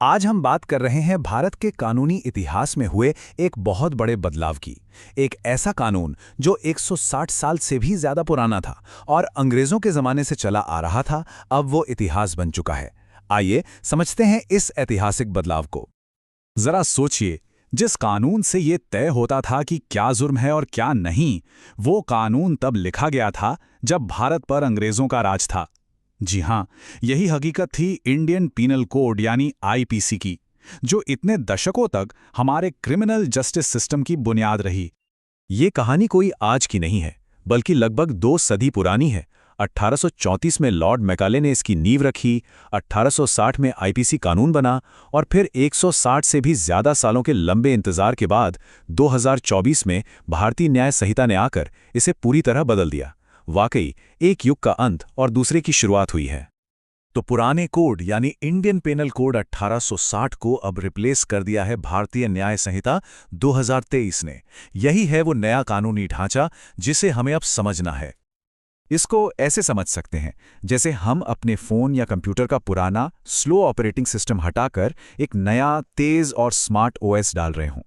आज हम बात कर रहे हैं भारत के कानूनी इतिहास में हुए एक बहुत बड़े बदलाव की। एक ऐसा कानून जो 160 साल से भी ज्यादा पुराना था और अंग्रेजों के जमाने से चला आ रहा था, अब वो इतिहास बन चुका है। आइए समझते हैं इस ऐतिहासिक बदलाव को। जरा सोचिए, जिस कानून से ये तय होता था कि क्या जुर्म है और क्या नहीं, वो कानून तब लिखा गया था जब भारत पर अंग्रेजों का राज था। जी हाँ, यही हकीकत थी इंडियन पीनल कोड यानी आईपीसी की, जो इतने दशकों तक हमारे क्रिमिनल जस्टिस सिस्टम की बुनियाद रही। ये कहानी कोई आज की नहीं है, बल्कि लगभग 2 सदी पुरानी है। 1834 में लॉर्ड मैकाले ने इसकी नींव रखी, 1860 में आईपीसी कानून बना और फिर 160 से भी ज्यादा सालों के लंबे इंतजार के बाद 2024 में भारतीय न्याय संहिता ने आकर इसे पूरी तरह बदल दिया। वाकई एक युग का अंत और दूसरे की शुरुआत हुई है। तो पुराने कोड यानी इंडियन पेनल कोड 1860 को अब रिप्लेस कर दिया है भारतीय न्याय संहिता 2023 ने। यही है वो नया कानूनी ढांचा जिसे हमें अब समझना है। इसको ऐसे समझ सकते हैं जैसे हम अपने फोन या कंप्यूटर का पुराना स्लो ऑपरेटिंग सिस्टम हटाकर एक नया तेज और स्मार्ट ओएस डाल रहे हों।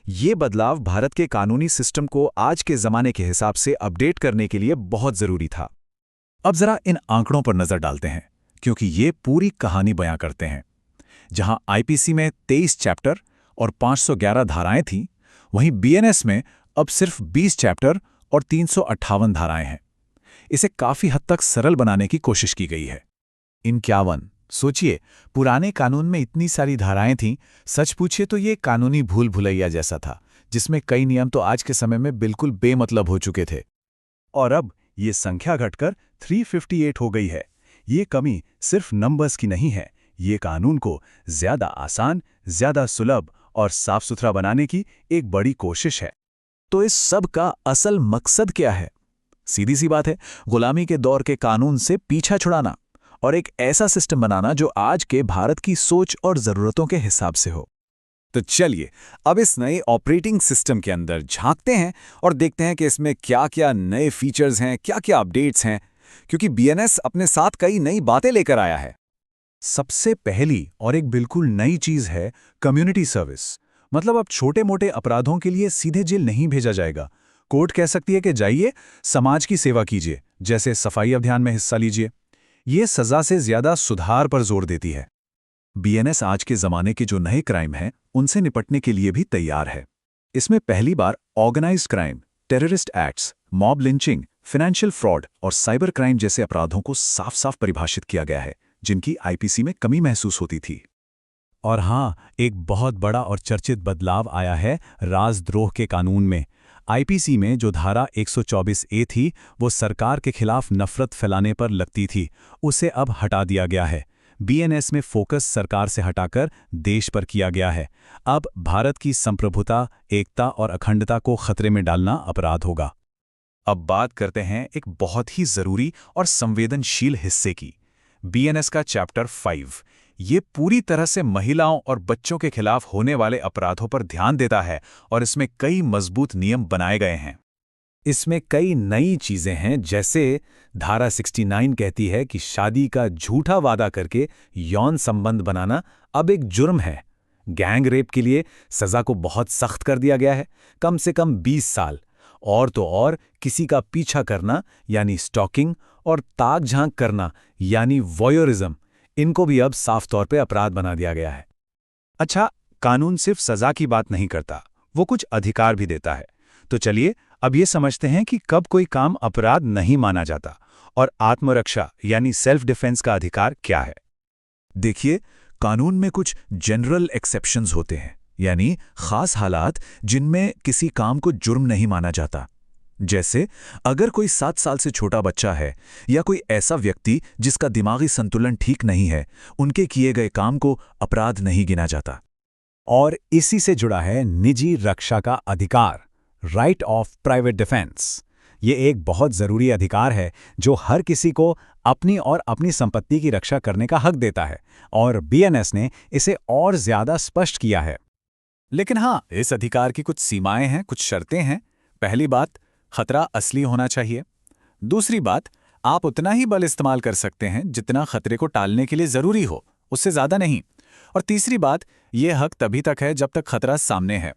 ये बदलाव भारत के कानूनी सिस्टम को आज के जमाने के हिसाब से अपडेट करने के लिए बहुत जरूरी था। अब जरा इन आंकड़ों पर नजर डालते हैं, क्योंकि ये पूरी कहानी बयां करते हैं। जहां आईपीसी में 23 चैप्टर और 511 धाराएं थीं, वहीं बीएनएस में अब सिर्फ 20 चैप्टर और 358 धाराएं हैं। इसे काफी हद तक सरल बनाने की कोशिश की गई है। 51। सोचिए, पुराने कानून में इतनी सारी धाराएं थीं, सच पूछिए तो ये कानूनी भूल भुलैया जैसा था, जिसमें कई नियम तो आज के समय में बिल्कुल बेमतलब हो चुके थे। और अब ये संख्या घटकर 358 हो गई है। ये कमी सिर्फ नंबर्स की नहीं है, ये कानून को ज्यादा आसान, ज्यादा सुलभ और साफ सुथरा बनाने की एक बड़ी कोशिश है। तो इस सब का असल मकसद क्या है? सीधी सी बात है, गुलामी के दौर के कानून से पीछा छुड़ाना और एक ऐसा सिस्टम बनाना जो आज के भारत की सोच और जरूरतों के हिसाब से हो। तो चलिए अब इस नए ऑपरेटिंग सिस्टम के अंदर झांकते हैं और देखते हैं कि इसमें क्या-क्या नए फीचर्स हैं, क्या-क्या अपडेट्स हैं, क्योंकि बीएनएस अपने साथ कई नई बातें लेकर आया है। सबसे पहली और एक बिल्कुल नई चीज है कम्युनिटी सर्विस। मतलब अब छोटे-मोटे अपराधों के लिए सीधे जेल नहीं भेजा जाएगा। कोर्ट कह सकती है कि जाइए, समाज की सेवा कीजिए, जैसे सफाई अभियान में हिस्सा लीजिए। ये सजा से ज्यादा सुधार पर जोर देती है। बीएनएस आज के जमाने के जो नए क्राइम हैं, उनसे निपटने के लिए भी तैयार है। इसमें पहली बार organised crime, terrorist acts, mob lynching, financial fraud और साइबर क्राइम जैसे अपराधों को साफ-साफ परिभाषित किया गया है, जिनकी आईपीसी में कमी महसूस होती थी। और हाँ, एक बहुत बड़ा और चर्चित बदलाव आया है राजद्रोह के कानून में। आईपीसी में जो धारा 124 ए थी, वो सरकार के खिलाफ नफरत फैलाने पर लगती थी, उसे अब हटा दिया गया है। बीएनएस में फोकस सरकार से हटाकर देश पर किया गया है। अब भारत की संप्रभुता, एकता और अखंडता को खतरे में डालना अपराध होगा। अब बात करते हैं एक बहुत ही जरूरी और संवेदनशील हिस्से की, बीएनएस का चैप्टर 5। ये पूरी तरह से महिलाओं और बच्चों के खिलाफ होने वाले अपराधों पर ध्यान देता है और इसमें कई मजबूत नियम बनाए गए हैं। इसमें कई नई चीजें हैं, जैसे धारा 69 कहती है कि शादी का झूठा वादा करके यौन संबंध बनाना अब एक जुर्म है। गैंग रेप के लिए सजा को बहुत सख्त कर दिया गया है, कम से कम 20 साल। और तो और किसी का पीछा करना यानी स्टॉकिंग और ताक झांक करना यानी वॉयरिज्म, इनको भी अब साफ तौर पे अपराध बना दिया गया है। अच्छा, कानून सिर्फ सजा की बात नहीं करता, वो कुछ अधिकार भी देता है। तो चलिए अब ये समझते हैं कि कब कोई काम अपराध नहीं माना जाता और आत्मरक्षा यानी सेल्फ डिफेंस का अधिकार क्या है। देखिए, कानून में कुछ जनरल एक्सेप्शंस होते हैं, यानी खास हालात जिनमें किसी काम को जुर्म नहीं माना जाता। जैसे अगर कोई 7 साल से छोटा बच्चा है या कोई ऐसा व्यक्ति जिसका दिमागी संतुलन ठीक नहीं है, उनके किए गए काम को अपराध नहीं गिना जाता। और इसी से जुड़ा है निजी रक्षा का अधिकार, राइट ऑफ प्राइवेट डिफेंस। ये एक बहुत जरूरी अधिकार है जो हर किसी को अपनी और अपनी संपत्ति की रक्षा करने का हक देता है, और बीएनएस ने इसे और ज्यादा स्पष्ट किया है। लेकिन हाँ, इस अधिकार की कुछ सीमाएं हैं, कुछ शर्तें हैं। पहली बात, खतरा असली होना चाहिए। दूसरी बात, आप उतना ही बल इस्तेमाल कर सकते हैं जितना खतरे को टालने के लिए जरूरी हो, उससे ज्यादा नहीं। और तीसरी बात, ये हक तभी तक है जब तक खतरा सामने है।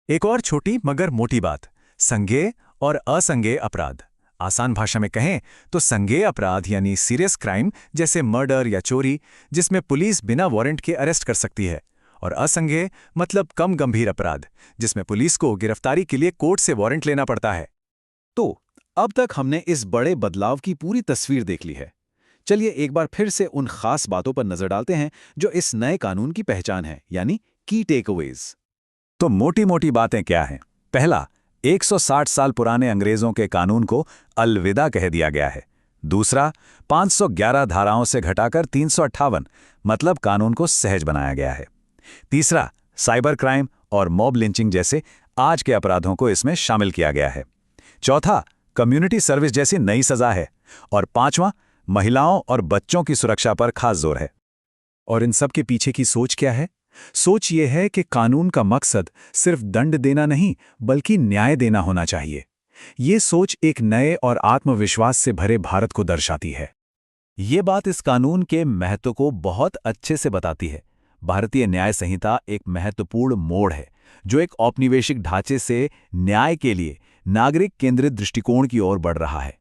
एक और छोटी मगर मोटी बात, संज्ञेय और असंज्ञेय अपराध। आसान भाषा में कहें तो संज्ञेय अपराध यानी सीरियस क्राइम जैसे मर्डर या चोरी, जिसमें पुलिस बिना वारंट के अरेस्ट कर सकती है, और असंज्ञेय मतलब कम गंभीर अपराध, जिसमें पुलिस को गिरफ्तारी के लिए कोर्ट से वारंट लेना पड़ता है। तो अब तक हमने इस बड़े बदलाव की पूरी तस्वीर देख ली है। चलिए एक बार फिर से उन खास बातों पर नजर डालते हैं जो इस नए कानून की पहचान है, यानी की टेकअवेज। तो मोटी मोटी बातें क्या हैं? पहला, 160 साल पुराने अंग्रेजों के कानून को अलविदा कह दिया गया है। दूसरा, 511 धाराओं से घटाकर 358 मतलब कानून को सहज बनाया गया है। तीसरा, साइबर क्राइम और मॉब लिंचिंग जैसे आज के अपराधों को इसमें शामिल किया गया है। चौथा, कम्युनिटी सर्विस जैसी नई सजा है। और पांचवां, महिलाओं और बच्चों की सुरक्षा पर खास जोर है। और इन सब के पीछे की सोच क्या है? सोच ये है कि कानून का मकसद सिर्फ दंड देना नहीं, बल्कि न्याय देना होना चाहिए। ये सोच एक नए और आत्मविश्वास से भरे भारत को दर्शाती है। ये बात इस कानून के महत्व को बहुत अच्छे से बताती है। भारतीय न्याय संहिता एक महत्वपूर्ण मोड़ है, जो एक औपनिवेशिक ढांचे से न्याय के लिए नागरिक केंद्रित दृष्टिकोण की ओर बढ़ रहा है।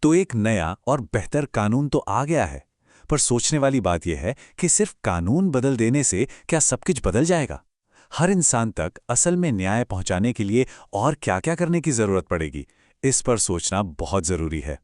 तो एक नया और बेहतर कानून तो आ गया है, पर सोचने वाली बात यह है कि सिर्फ कानून बदल देने से क्या सब कुछ बदल जाएगा? हर इंसान तक असल में न्याय पहुंचाने के लिए और क्या-क्या करने की जरूरत पड़ेगी? इस पर सोचना बहुत जरूरी है।